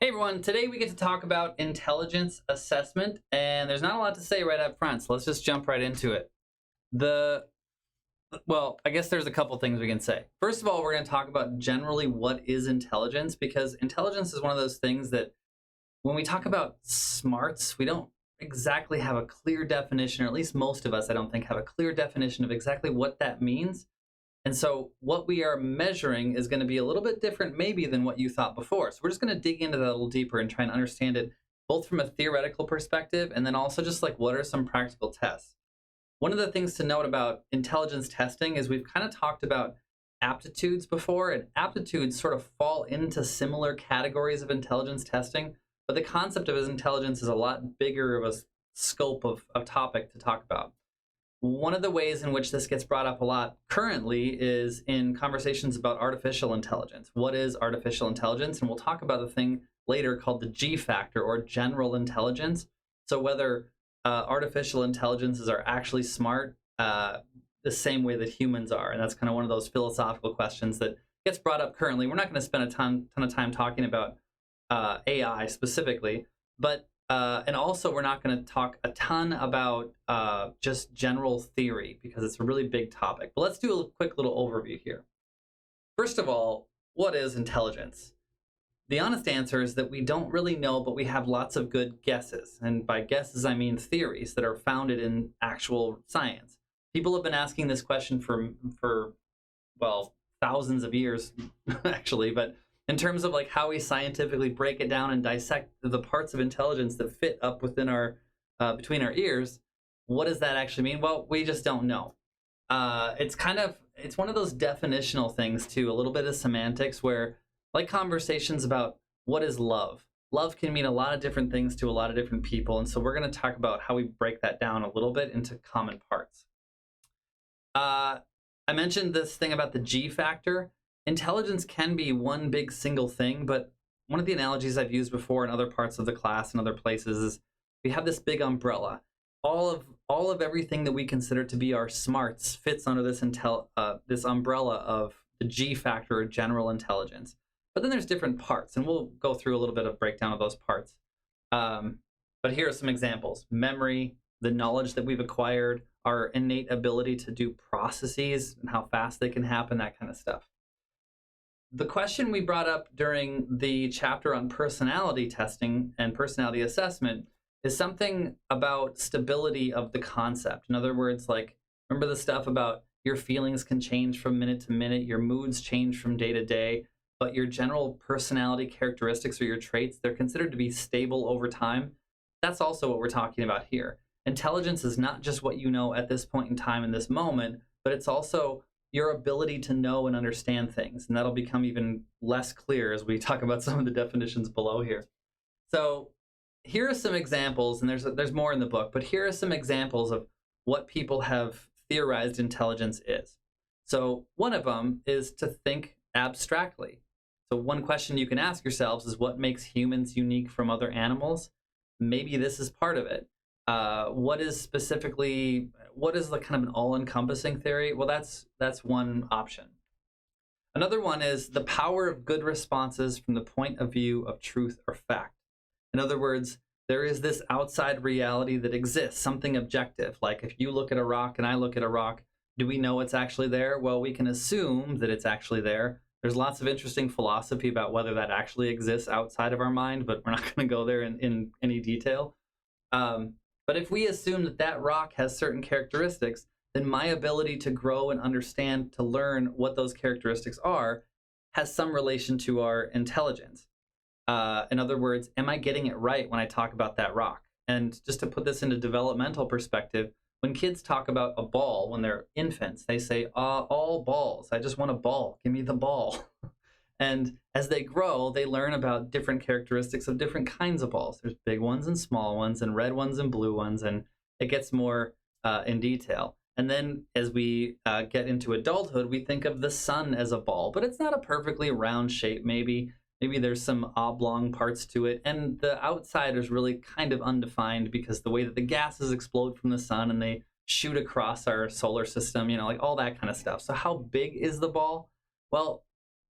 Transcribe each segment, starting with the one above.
Hey everyone, today we get to talk about intelligence assessment, and there's not a lot to say right up front, so let's just jump right into it. I guess there's a couple things we can say. First of all, we're going to talk about generally what is intelligence, because intelligence is one of those things that when we talk about smarts, we don't exactly have a clear definition, or at least most of us, I don't think, have a clear definition of exactly what that means. And so what we are measuring is going to be a little bit different maybe than what you thought before. So we're just going to dig into that a little deeper and try and understand it both from a theoretical perspective and then also just like what are some practical tests. One of the things to note about intelligence testing is we've kind of talked about aptitudes before, and aptitudes sort of fall into similar categories of intelligence testing, but the concept of intelligence is a lot bigger of a scope of topic to talk about. One of the ways in which this gets brought up a lot currently is in conversations about artificial intelligence. What is artificial intelligence? And we'll talk about a thing later called the G factor, or general intelligence. So whether artificial intelligences are actually smart the same way that humans are. And that's kind of one of those philosophical questions that gets brought up currently. We're not going to spend a ton of time talking about AI specifically, but and also, we're not going to talk a ton about just general theory because it's a really big topic. But let's do a quick little overview here. First of all, what is intelligence? The honest answer is that we don't really know, but we have lots of good guesses. And by guesses, I mean theories that are founded in actual science. People have been asking this question for thousands of years, actually, but in terms of like how we scientifically break it down and dissect the parts of intelligence that fit up within our between our ears, what does that actually mean? Well, we just don't know. It's one of those definitional things too, a little bit of semantics, where like conversations about what is love. Love can mean a lot of different things to a lot of different people, and so we're going to talk about how we break that down a little bit into common parts. I mentioned this thing about the G factor. Intelligence can be one big single thing, but one of the analogies I've used before in other parts of the class and other places is we have this big umbrella. All of everything that we consider to be our smarts fits under this this umbrella of the G factor, or general intelligence. But then there's different parts, and we'll go through a little bit of breakdown of those parts. But here are some examples: memory, the knowledge that we've acquired, our innate ability to do processes and how fast they can happen, that kind of stuff. The question we brought up during the chapter on personality testing and personality assessment is something about stability of the concept. In other words, like, remember the stuff about your feelings can change from minute to minute, your moods change from day to day, but your general personality characteristics or your traits, they're considered to be stable over time. That's also what we're talking about here. Intelligence is not just what you know at this point in time in this moment, but it's also your ability to know and understand things. And that'll become even less clear as we talk about some of the definitions below here. So here are some examples, and there's more in the book, but here are some examples of what people have theorized intelligence is. So one of them is to think abstractly. So one question you can ask yourselves is, what makes humans unique from other animals? Maybe this is part of it. What is the kind of an all-encompassing theory? Well, that's one option. Another one is the power of good responses from the point of view of truth or fact. In other words, there is this outside reality that exists, something objective. Like if you look at a rock and I look at a rock, do we know it's actually there? Well, we can assume that it's actually there. There's lots of interesting philosophy about whether that actually exists outside of our mind, but we're not going to go there in any detail. But if we assume that that rock has certain characteristics, then my ability to grow and understand, to learn what those characteristics are, has some relation to our intelligence. In other words, am I getting it right when I talk about that rock? And just to put this into developmental perspective, when kids talk about a ball when they're infants, they say, all balls. I just want a ball. Give me the ball. And as they grow, they learn about different characteristics of different kinds of balls. There's big ones and small ones, and red ones and blue ones, and it gets more in detail. And then as we get into adulthood, we think of the sun as a ball, but it's not a perfectly round shape. Maybe there's some oblong parts to it, and the outside is really kind of undefined because the way that the gases explode from the sun and they shoot across our solar system, like all that kind of stuff. So how big is the ball? Well,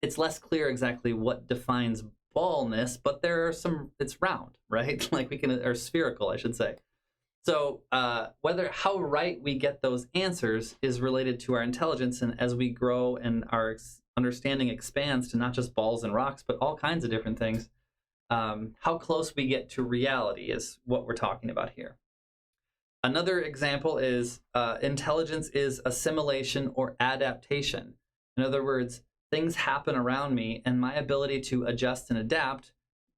it's less clear exactly what defines ballness, but there are some, it's round, right? Like we can, or spherical, I should say. So how right we get those answers is related to our intelligence, and as we grow and our understanding expands to not just balls and rocks, but all kinds of different things, how close we get to reality is what we're talking about here. Another example is intelligence is assimilation or adaptation. In other words, things happen around me, and my ability to adjust and adapt,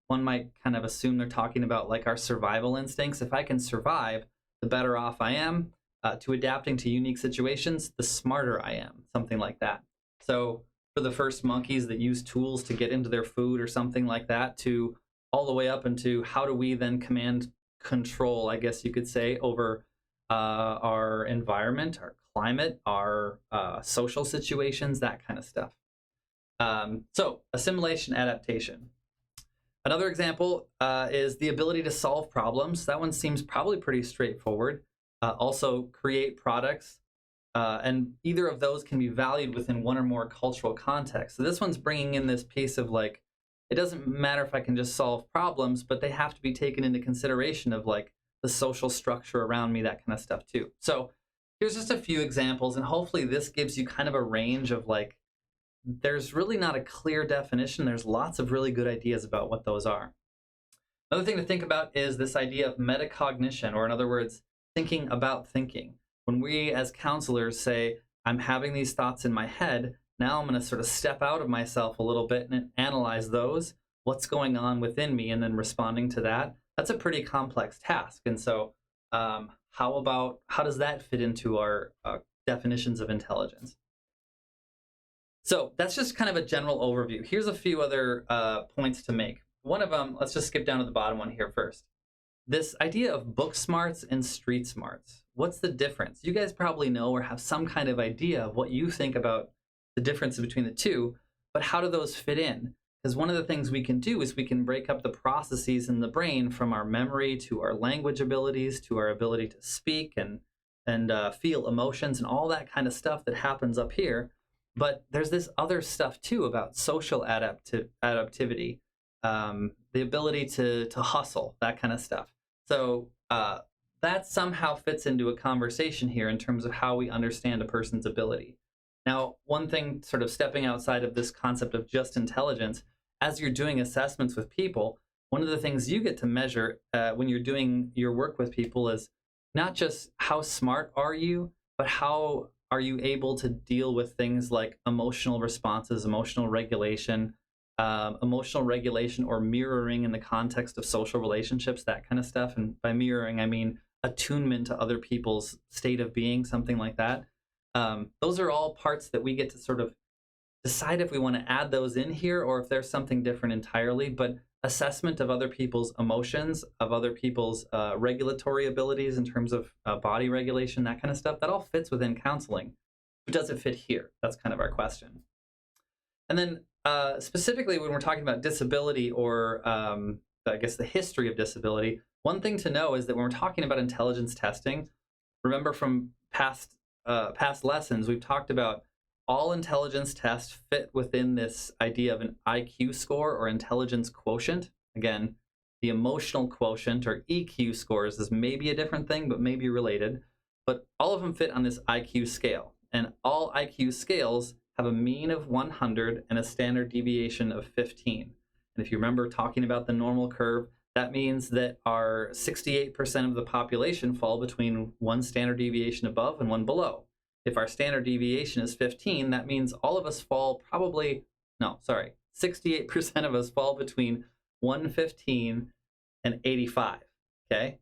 one might kind of assume they're talking about like our survival instincts. If I can survive, the better off I am. To adapting to unique situations, the smarter I am, something like that. So for the first monkeys that use tools to get into their food or something like that, to all the way up into how do we then command control, I guess you could say, over our environment, our climate, our social situations, that kind of stuff. So assimilation, adaptation. Another example is the ability to solve problems. That one seems probably pretty straightforward. Also create products, and either of those can be valued within one or more cultural contexts. So this one's bringing in this piece of like, it doesn't matter if I can just solve problems, but they have to be taken into consideration of like the social structure around me, that kind of stuff too. So here's just a few examples, and hopefully this gives you kind of a range of like, there's really not a clear definition. There's lots of really good ideas about what those are. Another thing to think about is this idea of metacognition, or in other words, thinking about thinking. When we as counselors say, I'm having these thoughts in my head, now I'm going to sort of step out of myself a little bit and analyze those, what's going on within me, and then responding to that. That's a pretty complex task. And so how does that fit into our definitions of intelligence? So that's just kind of a general overview. Here's a few other points to make. One of them, let's just skip down to the bottom one here first. This idea of book smarts and street smarts. What's the difference? You guys probably know or have some kind of idea of what you think about the difference between the two, but how do those fit in? Because one of the things we can do is we can break up the processes in the brain from our memory to our language abilities to our ability to speak and feel emotions and all that kind of stuff that happens up here. But there's this other stuff too about social adaptivity, the ability to hustle, that kind of stuff. So that somehow fits into a conversation here in terms of how we understand a person's ability. Now, one thing sort of stepping outside of this concept of just intelligence, as you're doing assessments with people, one of the things you get to measure when you're doing your work with people is not just how smart are you, but how are you able to deal with things like emotional responses, emotional regulation or mirroring in the context of social relationships, that kind of stuff. And by mirroring, I mean attunement to other people's state of being, something like that. Those are all parts that we get to sort of decide if we want to add those in here or if there's something different entirely. But assessment of other people's emotions, of other people's regulatory abilities in terms of body regulation, that kind of stuff, that all fits within counseling. But does it fit here? That's kind of our question. And then specifically when we're talking about disability or I guess the history of disability, one thing to know is that when we're talking about intelligence testing, remember from past lessons, we've talked about all intelligence tests fit within this idea of an IQ score or intelligence quotient. Again, the emotional quotient or EQ scores is maybe a different thing, but maybe related. But all of them fit on this IQ scale. And all IQ scales have a mean of 100 and a standard deviation of 15. And if you remember talking about the normal curve, that means that our 68% of the population fall between one standard deviation above and one below. If our standard deviation is 15, that means all of us fall 68% of us fall between 115 and 85, okay?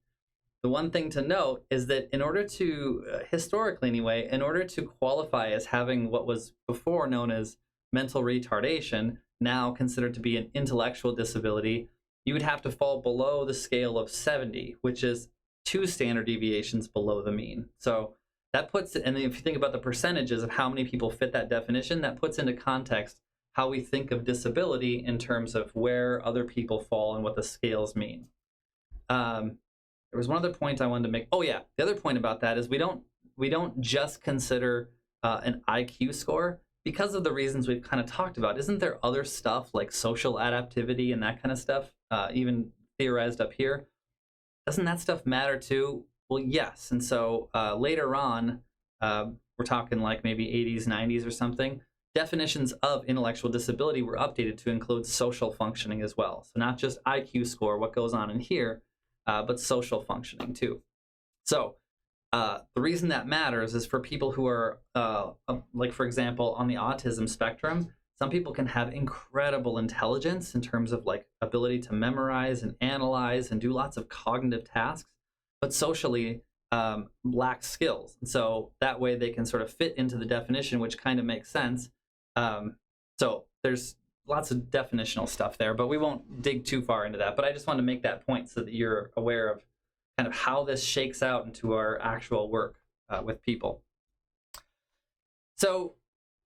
The one thing to note is that in order to, historically anyway, in order to qualify as having what was before known as mental retardation, now considered to be an intellectual disability, you would have to fall below the scale of 70, which is 2 standard deviations below the mean. So that puts, and if you think about the percentages of how many people fit that definition, that puts into context how we think of disability in terms of where other people fall and what the scales mean. There was one other point I wanted to make. Oh yeah, the other point about that is we don't just consider an IQ score. because of the reasons we've kind of talked about, isn't there other stuff like social adaptivity and that kind of stuff, even theorized up here? Doesn't that stuff matter too? Well, yes. And so later on, we're talking like maybe 80s, 90s or something, definitions of intellectual disability were updated to include social functioning as well. So not just IQ score, what goes on in here, but social functioning too. So the reason that matters is for people who are, like, for example, on the autism spectrum, some people can have incredible intelligence in terms of like ability to memorize and analyze and do lots of cognitive tasks, but socially lack skills. And so that way they can sort of fit into the definition, which kind of makes sense. So there's lots of definitional stuff there, but we won't dig too far into that. But I just wanted to make that point so that you're aware of kind of how this shakes out into our actual work with people. So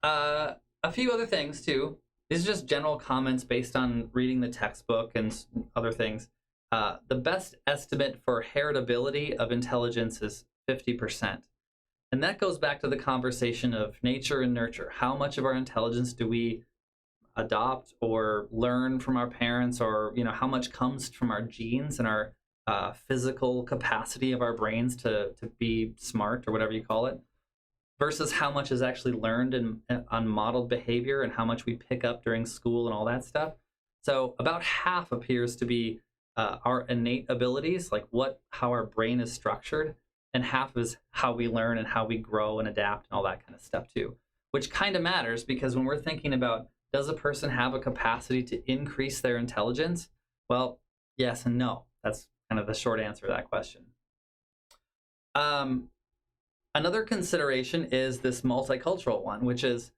a few other things too. These are just general comments based on reading the textbook and other things. The best estimate for heritability of intelligence is 50%. And that goes back to the conversation of nature and nurture. How much of our intelligence do we adopt or learn from our parents, or how much comes from our genes and our physical capacity of our brains to be smart, or whatever you call it, versus how much is actually learned on modeled behavior and how much we pick up during school and all that stuff. So about half appears to be our innate abilities, like how our brain is structured, and half is how we learn and how we grow and adapt and all that kind of stuff too, which kind of matters because when we're thinking about, does a person have a capacity to increase their intelligence? Well, yes and no. That's kind of the short answer to that question. Another consideration is this multicultural one, which is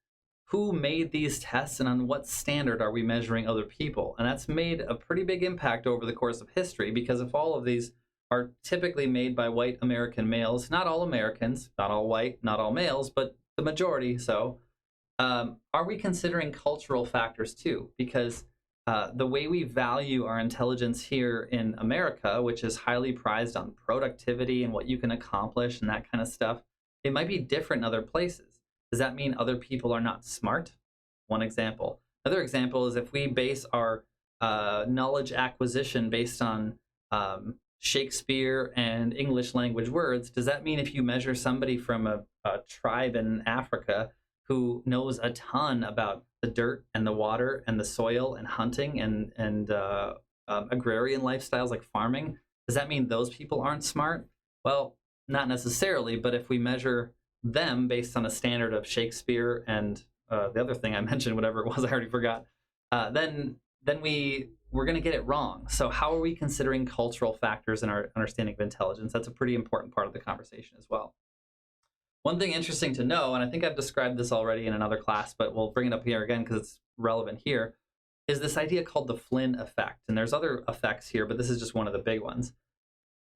who made these tests and on what standard are we measuring other people? And that's made a pretty big impact over the course of history, because if all of these are typically made by white American males, not all Americans, not all white, not all males, but the majority so, are we considering cultural factors too? Because the way we value our intelligence here in America, which is highly prized on productivity and what you can accomplish and that kind of stuff, it might be different in other places. Does that mean other people are not smart? One example. Another example is if we base our knowledge acquisition based on Shakespeare and English language words, does that mean if you measure somebody from a tribe in Africa who knows a ton about the dirt and the water and the soil and hunting and agrarian lifestyles like farming, does that mean those people aren't smart? Well, not necessarily, but if we measure them based on a standard of Shakespeare and the other thing I mentioned, whatever it was, I already forgot, then we're going to get it wrong. So how are we considering cultural factors in our understanding of intelligence? That's a pretty important part of the conversation as well. One thing interesting to know, and I think I've described this already in another class, but we'll bring it up here again because it's relevant here, is this idea called the Flynn effect. And there's other effects here, but this is just one of the big ones.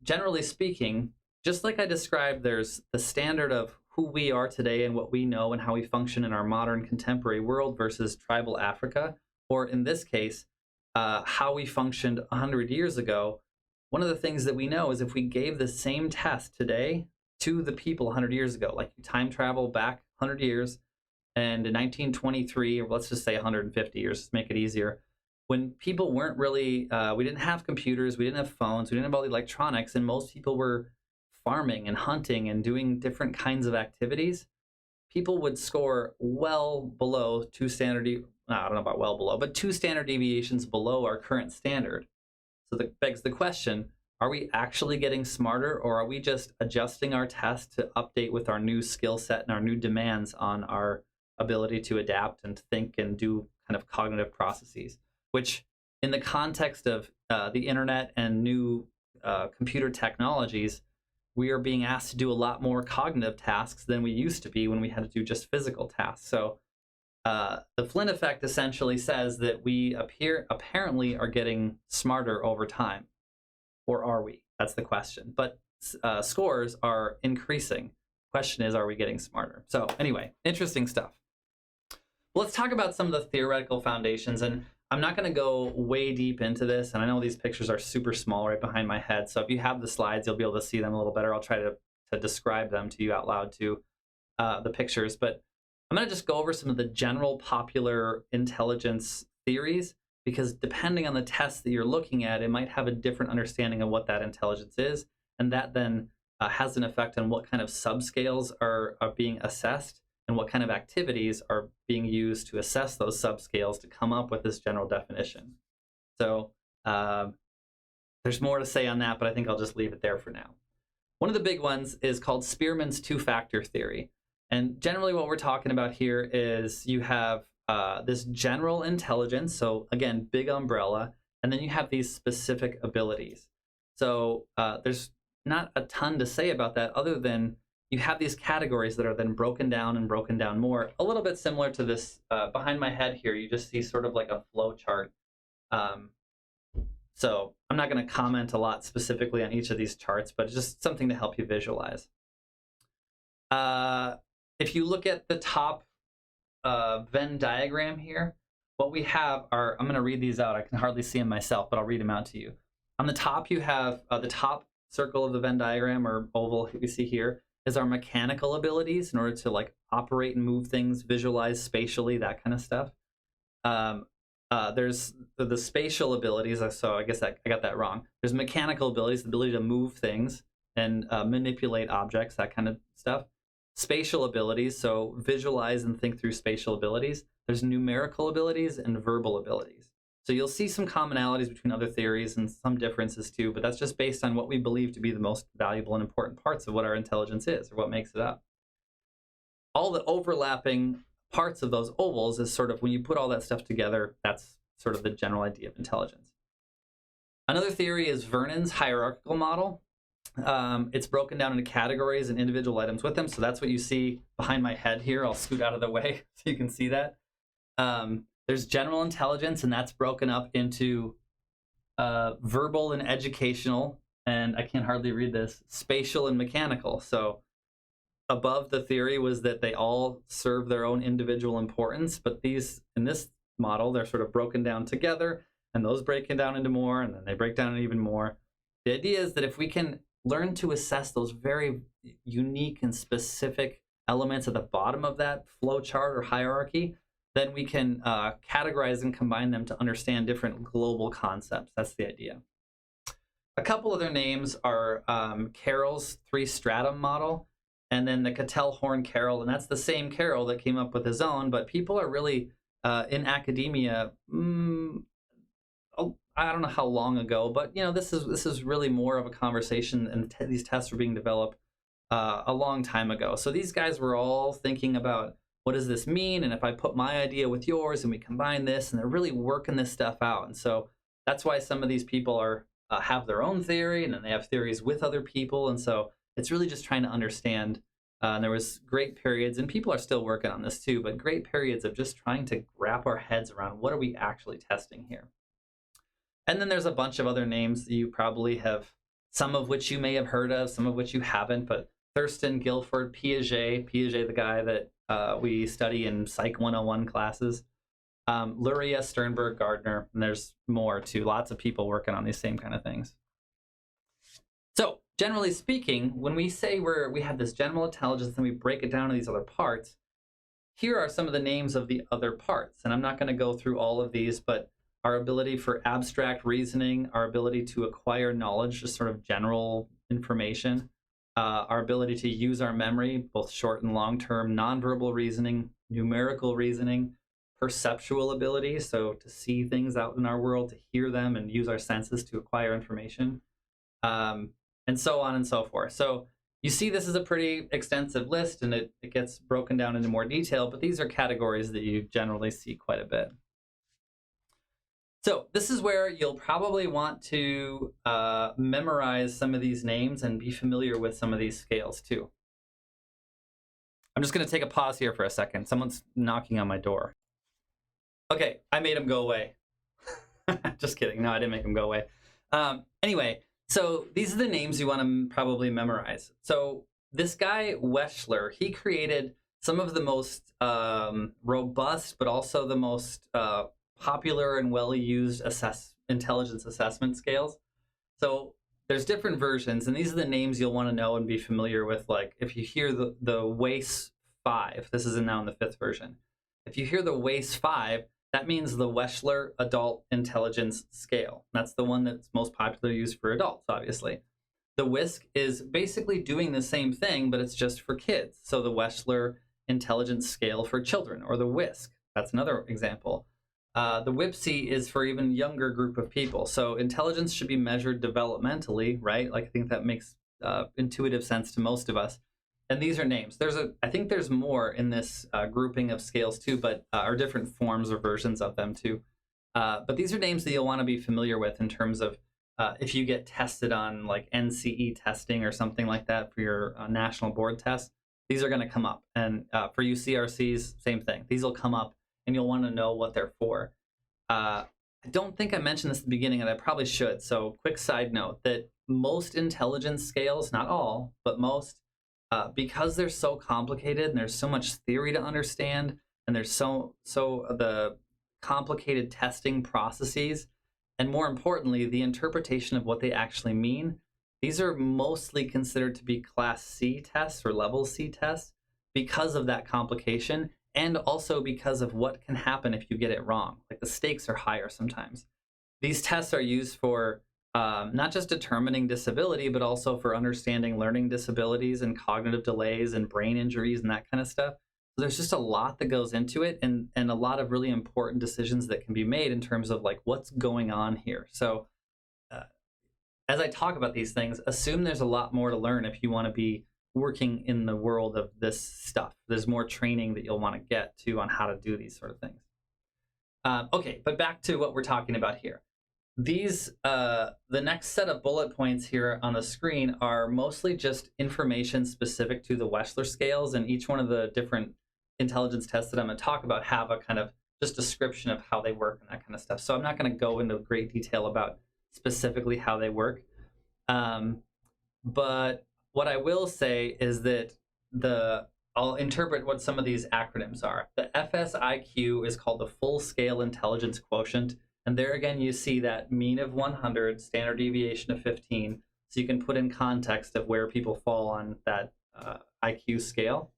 Generally speaking, just like I described, there's the standard of who we are today and what we know and how we function in our modern contemporary world versus tribal Africa, or in this case, how we functioned 100 years ago. One of the things that we know is if we gave the same test today to the people 100 years ago, like you time travel back 100 years, and in 1923, or let's just say 150 years to make it easier, when people weren't really, we didn't have computers, we didn't have phones, we didn't have all the electronics, and most people were farming and hunting and doing different kinds of activities, people would score well below two standard deviations below our current standard. So that begs the question, are we actually getting smarter, or are we just adjusting our test to update with our new skill set and our new demands on our ability to adapt and think and do kind of cognitive processes, which in the context of the internet and new computer technologies, we are being asked to do a lot more cognitive tasks than we used to be when we had to do just physical tasks. So the Flynn effect essentially says that we apparently are getting smarter over time. Or are we? That's the question. But scores are increasing. Question is, are we getting smarter? So anyway, interesting stuff. Well, let's talk about some of the theoretical foundations. And I'm not going to go way deep into this. And I know these pictures are super small right behind my head. So if you have the slides, you'll be able to see them a little better. I'll try to describe them to you out loud too, the pictures. But I'm going to just go over some of the general popular intelligence theories, because depending on the test that you're looking at, it might have a different understanding of what that intelligence is, and that then has an effect on what kind of subscales are being assessed and what kind of activities are being used to assess those subscales to come up with this general definition. So there's more to say on that, but I think I'll just leave it there for now. One of the big ones is called Spearman's two-factor theory. And generally what we're talking about here is you have this general intelligence, so again, big umbrella, and then you have these specific abilities. So there's not a ton to say about that other than you have these categories that are then broken down and broken down more, a little bit similar to this behind my head here. You just see sort of like a flow chart. So I'm not going to comment a lot specifically on each of these charts, but just something to help you visualize. If you look at the top Venn diagram here, what we have are, I'm going to read these out. I can hardly see them myself, but I'll read them out to you. On the top, you have the top circle of the Venn diagram, or oval you see here, is our mechanical abilities in order to like operate and move things, visualize spatially, that kind of stuff. There's the spatial abilities, so I guess I got that wrong. There's mechanical abilities, the ability to move things and manipulate objects, that kind of stuff. Spatial abilities, so visualize and think through spatial abilities. There's numerical abilities and verbal abilities. So you'll see some commonalities between other theories and some differences too, but that's just based on what we believe to be the most valuable and important parts of what our intelligence is, or what makes it up. All the overlapping parts of those ovals is sort of, when you put all that stuff together, that's sort of the general idea of intelligence. Another theory is Vernon's hierarchical model. It's broken down into categories and individual items with them. So that's what you see behind my head here. I'll scoot out of the way so you can see that. There's general intelligence, and that's broken up into verbal and educational, and I can hardly read this, spatial and mechanical. So above the theory was that they all serve their own individual importance, but these, in this model, they're sort of broken down together, and those breaking down into more, and then they break down even more. The idea is that if we can learn to assess those very unique and specific elements at the bottom of that flow chart or hierarchy, then we can categorize and combine them to understand different global concepts. That's the idea. A couple other names are Carroll's three-stratum model, and then the Cattell-Horn-Carroll, and that's the same Carroll that came up with his own, but people are really, in academia, I don't know how long ago, but you know, this is really more of a conversation, and these tests were being developed a long time ago. So these guys were all thinking about, what does this mean? And if I put my idea with yours and we combine this, and they're really working this stuff out. And so that's why some of these people are have their own theory, and then they have theories with other people. And so it's really just trying to understand. And there was great periods, and people are still working on this too, but great periods of just trying to wrap our heads around what are we actually testing here. And then there's a bunch of other names that you probably have, some of which you may have heard of, some of which you haven't, but Thurston, Guilford, Piaget, the guy that we study in Psych 101 classes, Luria, Sternberg, Gardner, and there's more too. Lots of people working on these same kind of things. So generally speaking, when we say we have this general intelligence and we break it down to these other parts, here are some of the names of the other parts. And I'm not going to go through all of these, but our ability for abstract reasoning, our ability to acquire knowledge, just sort of general information, our ability to use our memory, both short and long-term, nonverbal reasoning, numerical reasoning, perceptual ability, so to see things out in our world, to hear them and use our senses to acquire information, and so on and so forth. So you see this is a pretty extensive list, and it gets broken down into more detail, but these are categories that you generally see quite a bit. So this is where you'll probably want to memorize some of these names and be familiar with some of these scales too. I'm just going to take a pause here for a second. Someone's knocking on my door. Okay, I made him go away. Just kidding. No, I didn't make him go away. Anyway, so these are the names you want to probably memorize. So this guy, Weschler, he created some of the most robust, but also the most popular and well-used intelligence assessment scales. So there's different versions, and these are the names you'll want to know and be familiar with. Like if you hear the WAIS 5. This is now in the 5th version. If you hear the WAIS 5, that means the Wechsler Adult Intelligence Scale. That's the one that's most popularly used for adults, obviously. The WISC is basically doing the same thing, but it's just for kids. So the Wechsler Intelligence Scale for children, or the WISC. That's another example. The WIPC is for even younger group of people. So intelligence should be measured developmentally, right? Like, I think that makes intuitive sense to most of us. And these are names. I think there's more in this grouping of scales too, but are different forms or versions of them too. But these are names that you'll want to be familiar with in terms of if you get tested on like NCE testing or something like that for your national board test, these are going to come up. And for you CRCs, same thing. These will come up and you'll want to know what they're for. I don't think I mentioned this at the beginning, and I probably should. So quick side note that most intelligence scales, not all, but most, because they're so complicated and there's so much theory to understand, and there's so the complicated testing processes, and more importantly, the interpretation of what they actually mean, these are mostly considered to be Class C tests or Level C tests because of that complication, and also because of what can happen if you get it wrong. Like, the stakes are higher sometimes. These tests are used for not just determining disability, but also for understanding learning disabilities and cognitive delays and brain injuries and that kind of stuff. So there's just a lot that goes into it, and a lot of really important decisions that can be made in terms of like what's going on here. So as I talk about these things, assume there's a lot more to learn if you want to be working in the world of this stuff. There's more training that you'll want to get to on how to do these sort of things. Okay, but back to what we're talking about here. These, the next set of bullet points here on the screen are mostly just information specific to the Wechsler scales, and each one of the different intelligence tests that I'm going to talk about have a kind of just description of how they work and that kind of stuff. So I'm not going to go into great detail about specifically how they work. But what I will say is that I'll interpret what some of these acronyms are. The FSIQ is called the Full Scale Intelligence Quotient. And there again, you see that mean of 100, standard deviation of 15. So you can put in context of where people fall on that IQ scale.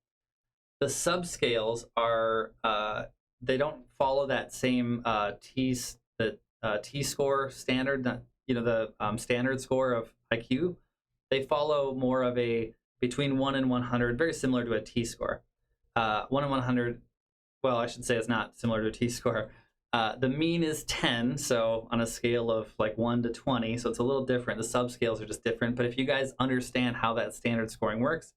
The subscales are, they don't follow that same T-score standard, the standard score of IQ. They follow more of a between 1 and 100, very similar to a T-score. 1 and 100, well, I should say it's not similar to a T-score. The mean is 10, so on a scale of like 1 to 20, so it's a little different. The subscales are just different, but if you guys understand how that standard scoring works,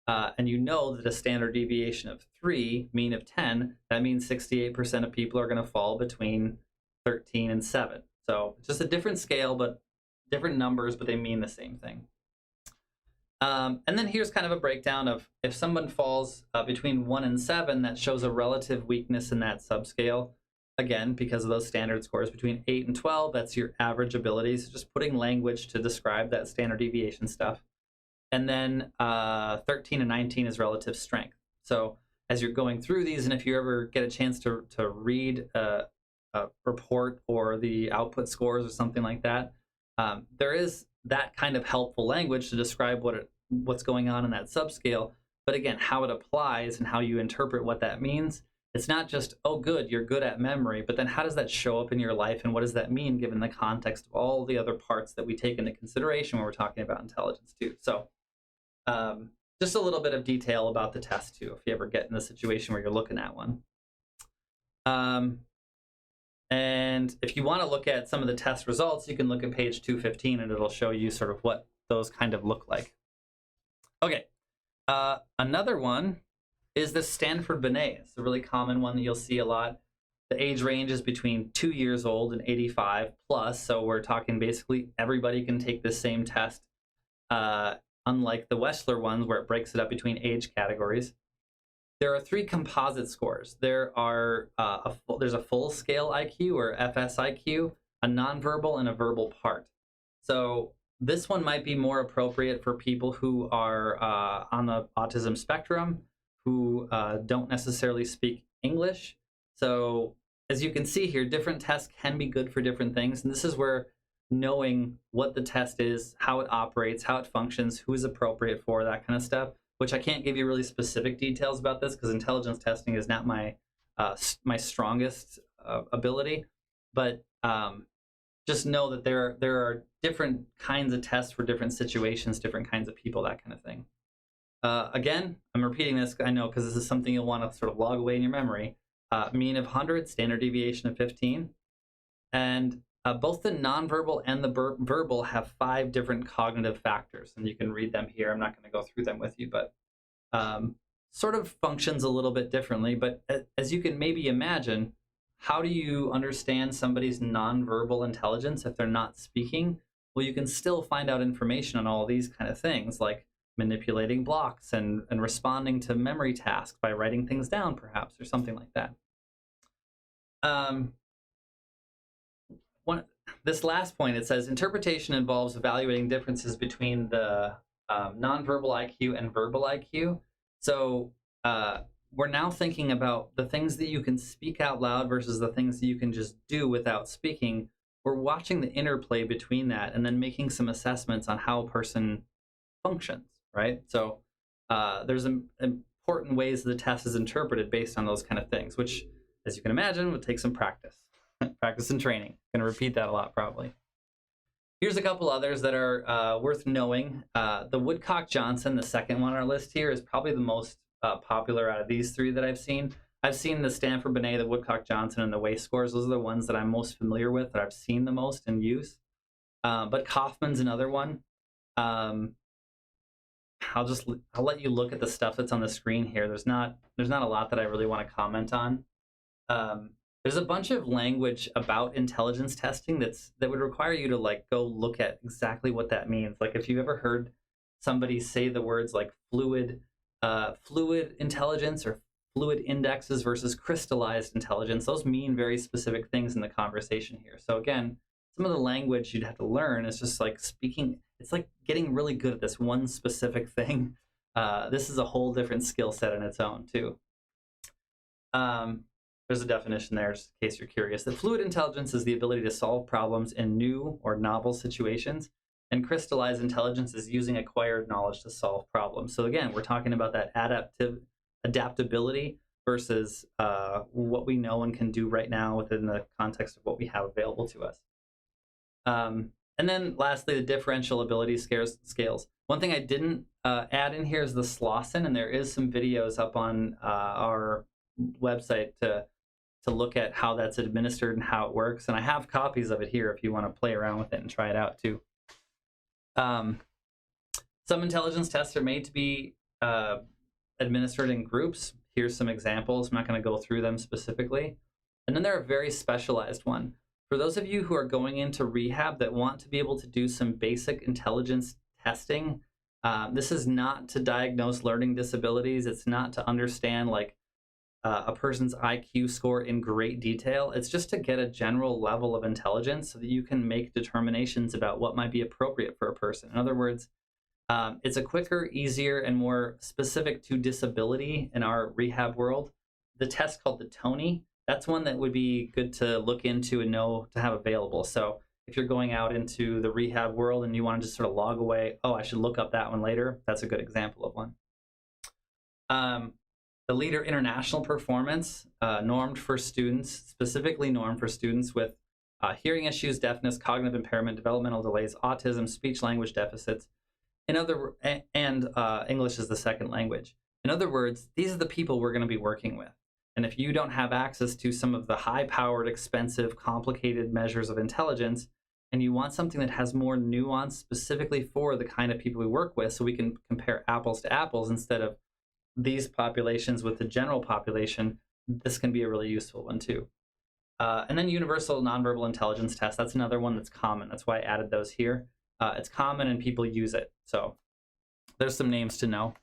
and you know that a standard deviation of 3, mean of 10, that means 68% of people are going to fall between 13 and 7. So it's just a different scale, but different numbers, but they mean the same thing. And then here's kind of a breakdown of if someone falls between 1 and 7, that shows a relative weakness in that subscale. Again, because of those standard scores. Between 8 and 12, that's your average abilities. So just putting language to describe that standard deviation stuff. And then 13 and 19 is relative strength. So as you're going through these, and if you ever get a chance to read a report or the output scores or something like that, there is that kind of helpful language to describe what's going on in that subscale. But again, how it applies and how you interpret what that means. It's not just, oh, good, you're good at memory, but then how does that show up in your life, and what does that mean given the context of all the other parts that we take into consideration when we're talking about intelligence too? So just a little bit of detail about the test too, if you ever get in a situation where you're looking at one. And if you want to look at some of the test results, you can look at page 215 and it'll show you sort of what those kind of look like. Okay, another one is the Stanford Binay. It's a really common one that you'll see a lot. The age range is between 2 years old and 85 plus, so we're talking basically everybody can take the same test, unlike the Wechsler ones where it breaks it up between age categories. There are 3 composite scores. There's a full scale IQ or FSIQ, a nonverbal, and a verbal part. So this one might be more appropriate for people who are on the autism spectrum, who don't necessarily speak English. So as you can see here, different tests can be good for different things. And this is where knowing what the test is, how it operates, how it functions, who is appropriate for, that kind of stuff, which I can't give you really specific details about this because intelligence testing is not my my strongest ability. But just know that there are different kinds of tests for different situations, different kinds of people, that kind of thing. Again, I'm repeating this, I know, because this is something you'll want to sort of log away in your memory. Mean of 100, standard deviation of 15. And both the nonverbal and the verbal have 5 different cognitive factors, and you can read them here. I'm not going to go through them with you, but sort of functions a little bit differently. But as you can maybe imagine, how do you understand somebody's nonverbal intelligence if they're not speaking? Well, you can still find out information on all these kind of things, like manipulating blocks and responding to memory tasks by writing things down, perhaps, or something like that. This last point, it says interpretation involves evaluating differences between the nonverbal IQ and verbal IQ. So we're now thinking about the things that you can speak out loud versus the things that you can just do without speaking. We're watching the interplay between that and then making some assessments on how a person functions, right? So there's important ways the test is interpreted based on those kind of things, which, as you can imagine, would take some practice. Practice and training. Going to repeat that a lot, probably. Here's a couple others that are worth knowing. The Woodcock Johnson, the second one on our list here, is probably the most popular out of these 3 that I've seen. I've seen the Stanford Binay, the Woodcock Johnson, and the WAIS scores. Those are the ones that I'm most familiar with, that I've seen the most in use. But Kaufman's another one. I'll let you look at the stuff that's on the screen here. There's not a lot that I really want to comment on. There's a bunch of language about intelligence testing that would require you to like go look at exactly what that means. Like if you've ever heard somebody say the words like fluid intelligence or fluid indexes versus crystallized intelligence, those mean very specific things in the conversation here. So again, some of the language you'd have to learn is just like speaking. It's like getting really good at this one specific thing. This is a whole different skill set in its own too. There's a definition there, just in case you're curious. That fluid intelligence is the ability to solve problems in new or novel situations, and crystallized intelligence is using acquired knowledge to solve problems. So again, we're talking about that adaptability versus what we know and can do right now within the context of what we have available to us. And then lastly, the differential ability scales. One thing I didn't add in here is the Slauson, and there is some videos up on our website to look at how that's administered and how it works. And I have copies of it here if you want to play around with it and try it out too. Some intelligence tests are made to be administered in groups. Here's some examples. I'm not going to go through them specifically. And then there are very specialized ones. For those of you who are going into rehab that want to be able to do some basic intelligence testing, this is not to diagnose learning disabilities. It's not to understand like a person's IQ score in great detail. It's just to get a general level of intelligence so that you can make determinations about what might be appropriate for a person. In other words, it's a quicker, easier, and more specific to disability in our rehab world. The test called the TONY, that's one that would be good to look into and know to have available. So if you're going out into the rehab world and you want to just sort of log away, oh, I should look up that one later, that's a good example of one. The Leader International Performance, normed for students, specifically normed for students with hearing issues, deafness, cognitive impairment, developmental delays, autism, speech language deficits, and English is the second language. In other words, these are the people we're going to be working with. And if you don't have access to some of the high-powered, expensive, complicated measures of intelligence, and you want something that has more nuance specifically for the kind of people we work with, so we can compare apples to apples instead of these populations with the general population, this can be a really useful one too. And then Universal Nonverbal Intelligence Test, that's another one that's common. That's why I added those here. It's common and people use it. So there's some names to know.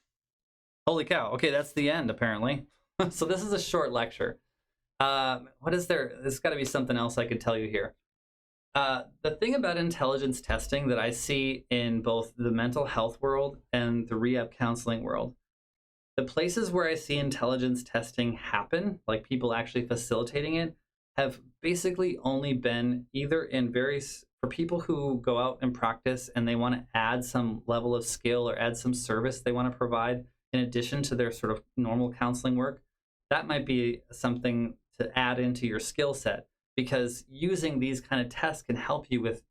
Holy cow. Okay, that's the end apparently. So this is a short lecture. What is there? There's got to be something else I could tell you here. The thing about intelligence testing that I see in both the mental health world and the rehab counseling world, the places where I see intelligence testing happen, like people actually facilitating it, have basically only been either in for people who go out and practice and they want to add some level of skill or add some service they want to provide in addition to their sort of normal counseling work, that might be something to add into your skill set, because using these kind of tests can help you with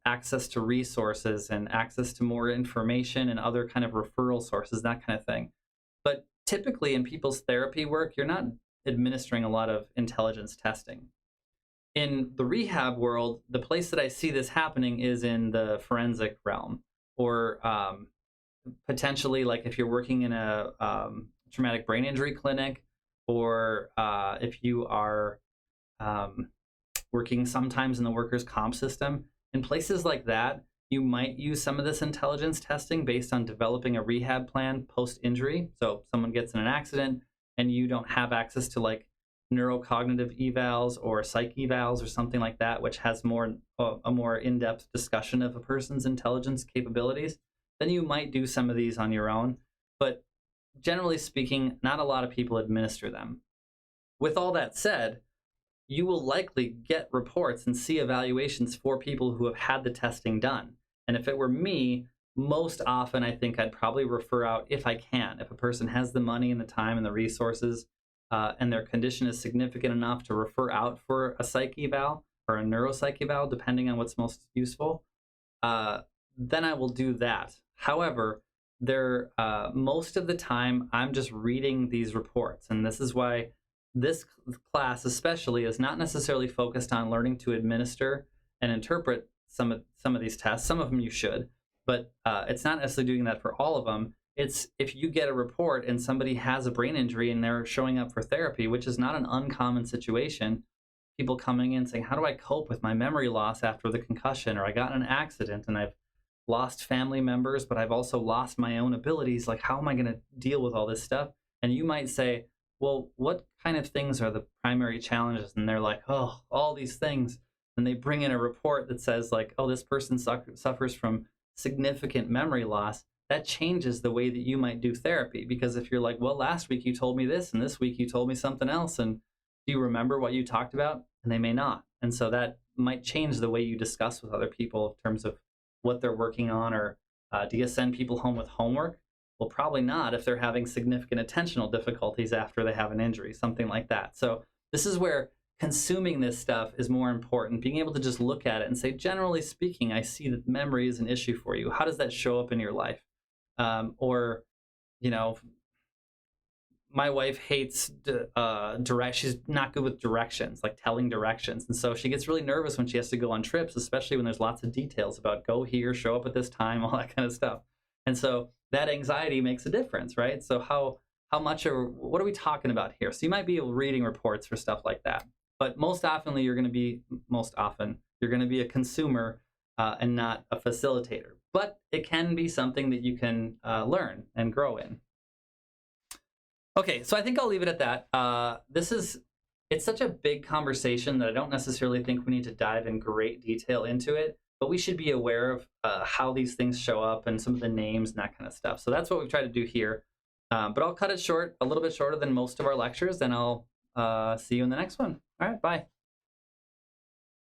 access to resources and access to more information and other kind of referral sources, that kind of thing. But typically in people's therapy work, you're not administering a lot of intelligence testing. In the rehab world, the place that I see this happening is in the forensic realm, or potentially like if you're working in a traumatic brain injury clinic, or if you are working sometimes in the workers' comp system. In places like that, you might use some of this intelligence testing based on developing a rehab plan post-injury. So someone gets in an accident and you don't have access to like neurocognitive evals or psych evals or something like that, which has a more in-depth discussion of a person's intelligence capabilities, then you might do some of these on your own. But generally speaking, not a lot of people administer them. With all that said, you will likely get reports and see evaluations for people who have had the testing done. And if it were me, most often I think I'd probably refer out if I can. If a person has the money and the time and the resources, and their condition is significant enough to refer out for a psych eval or a neuropsych eval, depending on what's most useful, then I will do that. However, most of the time I'm just reading these reports, and this is why this class especially is not necessarily focused on learning to administer and interpret some of these tests. Some of them you should, but it's not necessarily doing that for all of them. It's if you get a report and somebody has a brain injury and they're showing up for therapy, which is not an uncommon situation. People coming in saying, how do I cope with my memory loss after the concussion? Or I got in an accident and I've lost family members, but I've also lost my own abilities. Like, how am I going to deal with all this stuff? And you might say, well, what kind of things are the primary challenges? And they're like, oh, all these things. And they bring in a report that says like, oh, this person suffers from significant memory loss. That changes the way that you might do therapy. Because if you're like, well, last week you told me this, and this week you told me something else, and do you remember what you talked about? And they may not. And so that might change the way you discuss with other people in terms of what they're working on, or do you send people home with homework? Well, probably not if they're having significant attentional difficulties after they have an injury, something like that. So this is where consuming this stuff is more important. Being able to just look at it and say, generally speaking, I see that memory is an issue for you. How does that show up in your life? Or, you know, my wife hates she's not good with directions, like telling directions. And so she gets really nervous when she has to go on trips, especially when there's lots of details about go here, show up at this time, all that kind of stuff. And so that anxiety makes a difference, right? So how much, or what are we talking about here? So you might be reading reports for stuff like that. But most often you're going to be a consumer and not a facilitator. But it can be something that you can learn and grow in. Okay, so I think I'll leave it at that. It's such a big conversation that I don't necessarily think we need to dive in great detail into it, but we should be aware of how these things show up and some of the names and that kind of stuff. So that's what we've tried to do here. But I'll cut it short, a little bit shorter than most of our lectures, and I'll see you in the next one. All right, bye.